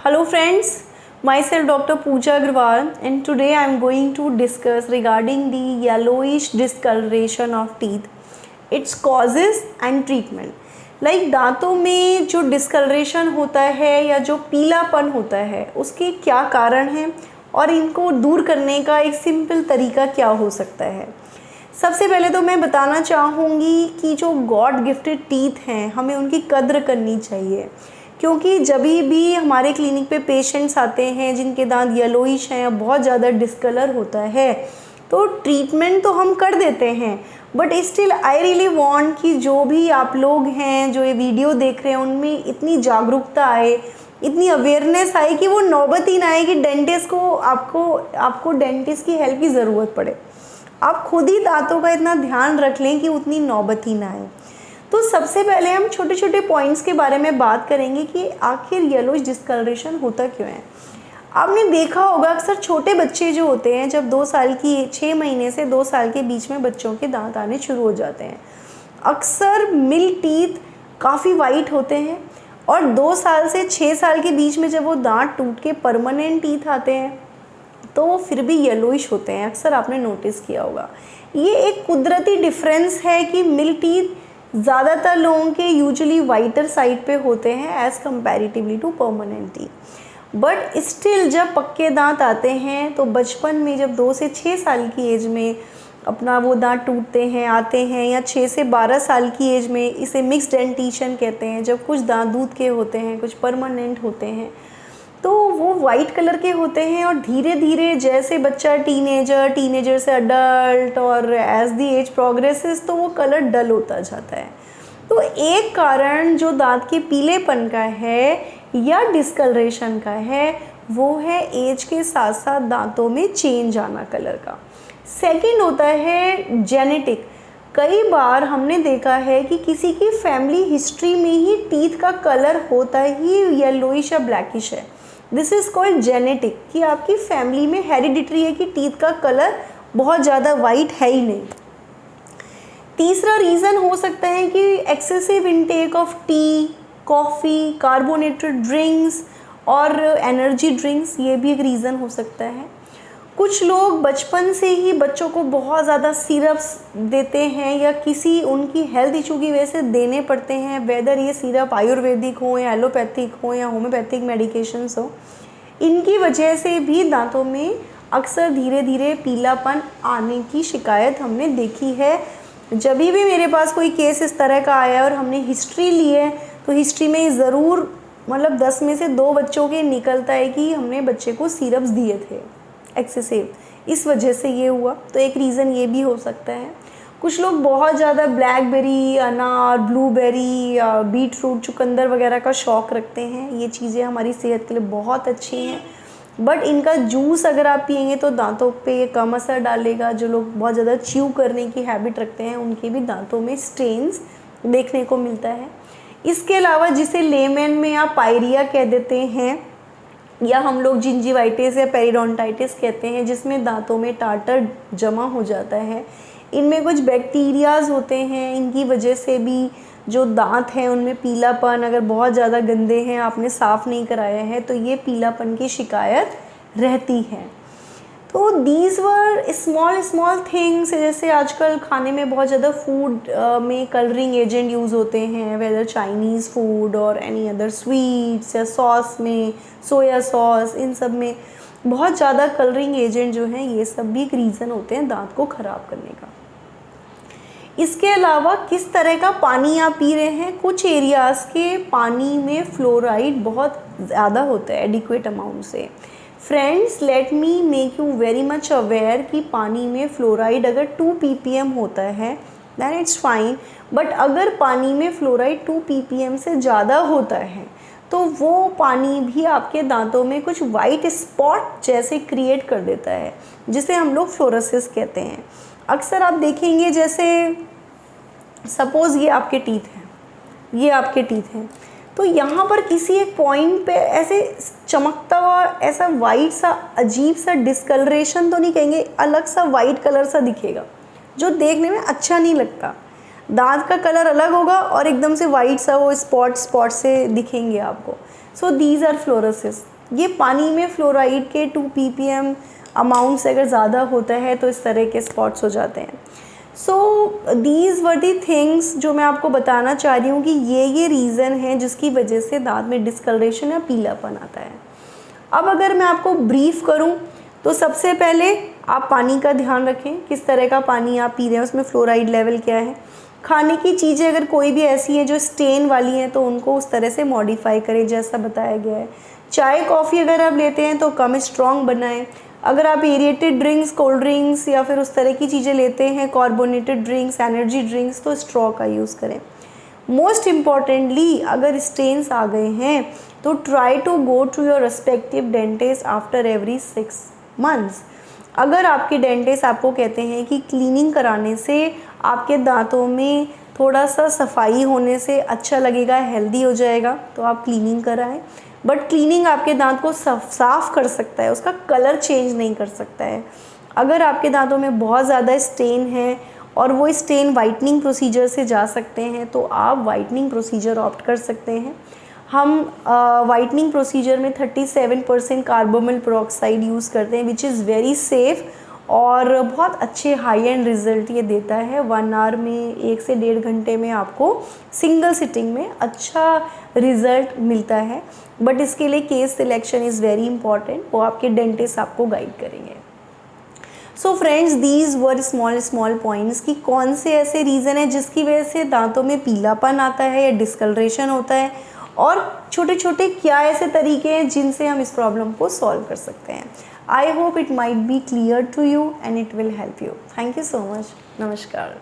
Hello friends, myself Dr. Pooja Agrawal and today I am going to discuss regarding the yellowish discoloration of teeth, its causes and treatment. दांतों में जो discolouration होता है या जो पीलापन होता है उसके क्या कारण हैं और इनको दूर करने का एक सिंपल तरीका क्या हो सकता है। सबसे पहले तो मैं बताना चाहूँगी कि जो गॉड गिफ्टेड टीथ हैं हमें उनकी कद्र करनी चाहिए, क्योंकि जब भी हमारे क्लिनिक पे पेशेंट्स आते हैं जिनके दांत येलोइश हैं या बहुत ज़्यादा डिस्कलर होता है तो ट्रीटमेंट तो हम कर देते हैं, but still I really want कि जो भी आप लोग हैं जो ये वीडियो देख रहे हैं उनमें इतनी जागरूकता आए, इतनी अवेयरनेस आए कि वो नौबत ही ना आए कि डेंटिस्ट को आपको डेंटिस्ट की हेल्प की ज़रूरत पड़े। आप खुद ही दांतों का इतना ध्यान रख लें कि उतनी नौबत ही ना आए। तो सबसे पहले हम छोटे छोटे पॉइंट्स के बारे में बात करेंगे कि आखिर येलोइश डिस्कलरेशन होता क्यों है। आपने देखा होगा अक्सर छोटे बच्चे जो होते हैं जब 2 साल की 6 महीने से 2 साल के बीच में बच्चों के दांत आने शुरू हो जाते हैं। अक्सर मिल्क टीथ काफ़ी वाइट होते हैं और 2 साल से 6 साल के बीच में जब वो दांत टूट के परमानेंट टीथ आते हैं तो वो फिर भी येलोइश होते हैं। अक्सर आपने नोटिस किया होगा। ये एक कुदरती डिफरेंस है कि मिल्क टीथ ज़्यादातर लोगों के यूजुअली वाइटर साइड पे होते हैं as comparatively to permanent teeth, but still जब पक्के दांत आते हैं तो बचपन में जब 2 से 6 साल की एज में अपना वो दांत टूटते हैं आते हैं, या 6 से 12 साल की एज में इसे मिक्स डेंटिशन कहते हैं, जब कुछ दांत दूध के होते हैं कुछ परमानेंट होते हैं तो वो वाइट कलर के होते हैं। और धीरे धीरे जैसे बच्चा टीनेजर से अडल्ट और एज दी एज प्रोग्रेसेस तो वो कलर डल होता जाता है। तो एक कारण जो दांत के पीलेपन का है या डिस्कलरेशन का है वो है एज के साथ साथ दांतों में चेंज आना कलर का। सेकंड होता है जेनेटिक। कई बार हमने देखा है कि किसी की फैमिली हिस्ट्री में ही टीथ का कलर होता ही येलोइश या ब्लैकिश है। दिस इज़ कॉल्ड जेनेटिक, कि आपकी फैमिली में हेरिडिटरी है कि टीथ का कलर बहुत ज़्यादा वाइट है ही नहीं। तीसरा रीज़न हो सकता है कि excessive intake of T, coffee, carbonated drinks और एनर्जी ड्रिंक्स, ये भी एक रीज़न हो सकता है। कुछ लोग बचपन से ही बच्चों को बहुत ज़्यादा सिरप्स देते हैं या किसी उनकी हेल्थ इशू की वजह से देने पड़ते हैं, वेदर ये सिरप आयुर्वेदिक हो या एलोपैथिक हो या होम्योपैथिक मेडिकेशंस हो, इनकी वजह से भी दांतों में अक्सर धीरे धीरे पीलापन आने की शिकायत हमने देखी है। जब भी मेरे पास कोई केस इस तरह का आया और हमने हिस्ट्री ली है तो हिस्ट्री में ज़रूर 10 में से 2 बच्चों के निकलता है कि हमने बच्चे को सिरप्स दिए थे एक्सेसिव, इस वजह से ये हुआ। तो एक रीज़न ये भी हो सकता है। कुछ लोग बहुत ज़्यादा ब्लैकबेरी, अनार, ब्लूबेरी, बीट रूट, चुकंदर वगैरह का शौक़ रखते हैं। ये चीज़ें हमारी सेहत के लिए बहुत अच्छी हैं, बट इनका जूस अगर आप पिएंगे तो दांतों पे कम असर डालेगा। जो लोग बहुत ज़्यादा च्यू करने की हैबिट रखते हैं उनके भी दांतों में स्ट्रेन्स देखने को मिलता है। इसके अलावा जिसे लेमन में आप पायरिया कह देते हैं या हम लोग जिंजीवाइटिस या पेरिडोंटाइटिस कहते हैं, जिसमें दांतों में टार्टर जमा हो जाता है, इनमें कुछ बैक्टीरियाज होते हैं। इनकी वजह से भी जो दांत हैं उनमें पीलापन, अगर बहुत ज़्यादा गंदे हैं आपने साफ़ नहीं कराया है तो ये पीलापन की शिकायत रहती है। तो दीज वर स्मॉल थिंग्स, जैसे आजकल खाने में बहुत ज़्यादा फूड में कलरिंग एजेंट यूज़ होते हैं, वेदर चाइनीज़ फूड और एनी अदर स्वीट्स या सॉस में सोया सॉस, इन सब में बहुत ज़्यादा कलरिंग एजेंट जो हैं ये सब भी एक रीज़न होते हैं दांत को ख़राब करने का। इसके अलावा किस तरह का पानी आप पी रहे हैं। कुछ एरियाज़ के पानी में फ्लोराइड बहुत ज़्यादा होता है एडिक्वेट अमाउंट से। Friends, let me make you very much aware कि पानी में फ्लोराइड अगर 2 ppm होता है दैन इट्स फाइन, बट अगर पानी में फ्लोराइड 2 ppm से ज़्यादा होता है तो वो पानी भी आपके दांतों में कुछ वाइट स्पॉट जैसे क्रिएट कर देता है, जिसे हम लोग फ्लोरोसिस कहते हैं। अक्सर आप देखेंगे जैसे सपोज़ ये आपके टीथ हैं, तो यहाँ पर किसी एक पॉइंट पे ऐसे चमकता हुआ ऐसा वाइट सा अजीब सा डिस्कलरेशन तो नहीं कहेंगे, अलग सा वाइट कलर सा दिखेगा जो देखने में अच्छा नहीं लगता। दांत का कलर अलग होगा और एकदम से वाइट सा वो स्पॉट से दिखेंगे आपको। So these are fluorosis. ये पानी में फ्लोराइड के 2 ppm अमाउंट से अगर ज़्यादा होता है तो इस तरह के स्पॉट्स हो जाते हैं। So these were the things जो मैं आपको बताना चाह रही हूँ कि ये रीज़न है जिसकी वजह से दांत में डिस्कलरेशन या पीलापन आता है। अब अगर मैं आपको ब्रीफ करूँ तो सबसे पहले आप पानी का ध्यान रखें, किस तरह का पानी आप पी रहे हैं, उसमें फ्लोराइड लेवल क्या है। खाने की चीज़ें अगर कोई भी ऐसी हैं जो स्टेन वाली हैं तो उनको उस तरह से मॉडिफाई करें जैसा बताया गया है। चाय कॉफ़ी अगर आप लेते हैं तो कम स्ट्रॉन्ग बनाएं। अगर आप एरिएटेड ड्रिंक्स, कोल्ड ड्रिंक्स या फिर उस तरह की चीज़ें लेते हैं, कार्बोनेटेड ड्रिंक्स, एनर्जी ड्रिंक्स, तो स्ट्रॉ का यूज़ करें। मोस्ट इम्पॉर्टेंटली अगर स्टेन्स आ गए हैं तो try to go to your respective dentist after every 6 months. अगर आपके डेंटिस्ट आपको कहते हैं कि क्लीनिंग कराने से आपके दांतों में थोड़ा सा सफाई होने से अच्छा लगेगा, हेल्दी हो जाएगा, तो आप क्लीनिंग कराएं। बट क्लीनिंग आपके दांत को साफ़ कर सकता है, उसका कलर चेंज नहीं कर सकता है। अगर आपके दांतों में बहुत ज़्यादा स्टेन है और वो स्टेन वाइटनिंग प्रोसीजर से जा सकते हैं तो आप वाइटनिंग प्रोसीजर ऑप्ट कर सकते हैं। हम वाइटनिंग प्रोसीजर में 37% कार्बोमिल पेरोक्साइड यूज़ करते हैं विच इज़ वेरी सेफ़ और बहुत अच्छे हाई एंड रिज़ल्ट ये देता है। 1 आवर में 1 से 1.5 घंटे में आपको सिंगल सिटिंग में अच्छा रिज़ल्ट मिलता है। बट इसके लिए case selection is very important, वो आपके डेंटिस्ट आपको गाइड करेंगे। So friends, these were small points कि कौन से ऐसे रीज़न है जिसकी वजह से दांतों में पीलापन आता है या डिस्कलरेशन होता है, और छोटे छोटे क्या ऐसे तरीके हैं जिनसे हम इस प्रॉब्लम को सॉल्व कर सकते हैं। I hope it might be clear to you and it will help you. Thank you so much. नमस्कार।